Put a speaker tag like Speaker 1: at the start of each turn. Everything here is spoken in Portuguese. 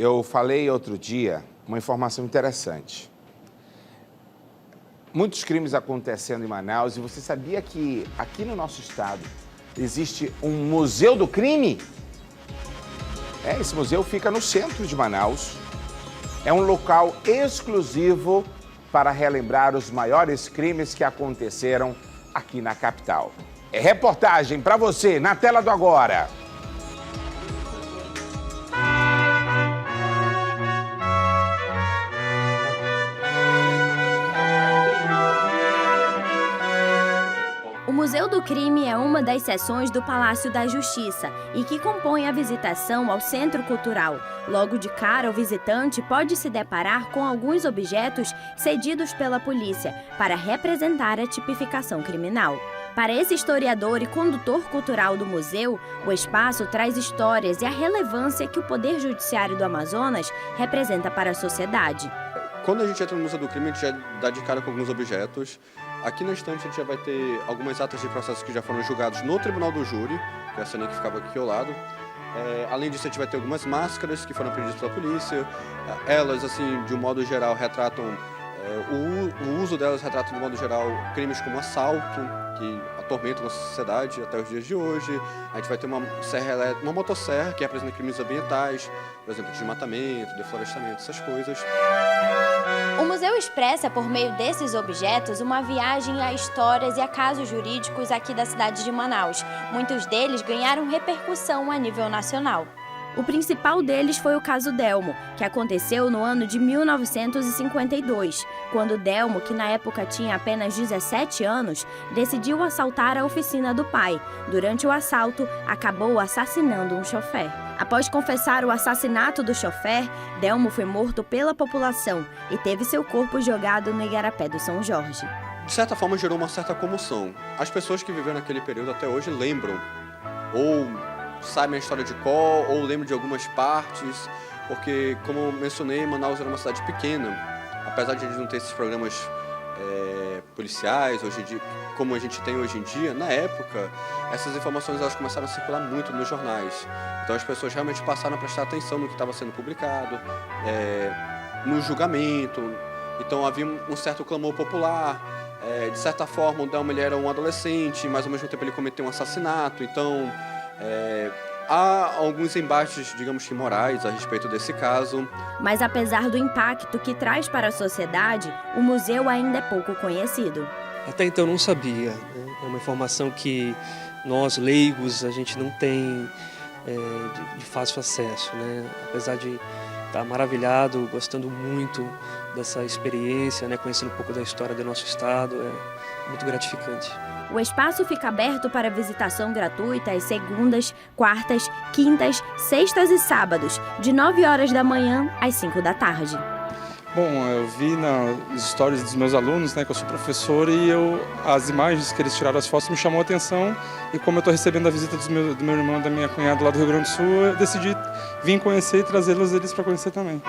Speaker 1: Eu falei outro dia uma informação interessante. Muitos crimes acontecendo em Manaus e você sabia que aqui no nosso estado existe um museu do crime? Esse museu fica no centro de Manaus. É um local exclusivo para relembrar os maiores crimes que aconteceram aqui na capital. É reportagem para você na tela do Agora.
Speaker 2: O Museu do Crime é uma das seções do Palácio da Justiça e que compõe a visitação ao Centro Cultural. Logo de cara, o visitante pode se deparar com alguns objetos cedidos pela polícia para representar a tipificação criminal. Para esse historiador e condutor cultural do museu, o espaço traz histórias e a relevância que o Poder Judiciário do Amazonas representa para a sociedade.
Speaker 3: Quando a gente entra no Museu do Crime, a gente já dá de cara com alguns objetos. Aqui na estante a gente já vai ter algumas atas de processo que já foram julgados no Tribunal do Júri, que é essa linha que ficava aqui ao lado. Além disso, a gente vai ter algumas máscaras que foram pedidas pela polícia. Elas, assim, de um modo geral, retratam... o uso delas retrata, de um modo geral, crimes como assalto, que atormentam a nossa sociedade até os dias de hoje. A gente vai ter uma motosserra, que representa crimes ambientais, por exemplo, desmatamento, deflorestamento, essas coisas.
Speaker 2: O museu expressa, por meio desses objetos, uma viagem a histórias e a casos jurídicos aqui da cidade de Manaus. Muitos deles ganharam repercussão a nível nacional. O principal deles foi o caso Delmo, que aconteceu no ano de 1952, quando Delmo, que na época tinha apenas 17 anos, decidiu assaltar a oficina do pai. Durante o assalto, acabou assassinando um chofer. Após confessar o assassinato do chofer, Delmo foi morto pela população e teve seu corpo jogado no Igarapé do São Jorge.
Speaker 3: De certa forma, gerou uma certa comoção. As pessoas que viveram naquele período até hoje lembram, ou sabem a história de cor, ou lembram de algumas partes, porque, como eu mencionei, Manaus era uma cidade pequena, apesar de a gente não ter esses programas policiais, hoje em dia, como a gente tem hoje em dia. Na época, essas informações elas começaram a circular muito nos jornais, então as pessoas realmente passaram a prestar atenção no que estava sendo publicado, no julgamento, então havia um certo clamor popular. De certa forma, o Delmo era um adolescente, mas ao mesmo tempo ele cometeu um assassinato, então há alguns embates, digamos que morais, a respeito desse caso.
Speaker 2: Mas apesar do impacto que traz para a sociedade, o museu ainda é pouco conhecido.
Speaker 4: Até então eu não sabia, né? É uma informação que nós, leigos, a gente não tem de fácil acesso, né? Apesar de estar maravilhado, gostando muito dessa experiência, né? Conhecendo um pouco da história do nosso estado, é muito gratificante.
Speaker 2: O espaço fica aberto para visitação gratuita às segundas, quartas, quintas, sextas e sábados, de 9 horas da manhã às 5 da tarde.
Speaker 5: Bom, eu vi nas stories dos meus alunos, né, que eu sou professor, e as imagens que eles tiraram, as fotos, me chamou a atenção. E como eu estou recebendo a visita do meu irmão e da minha cunhada lá do Rio Grande do Sul, eu decidi vir conhecer e trazê-los eles para conhecer também.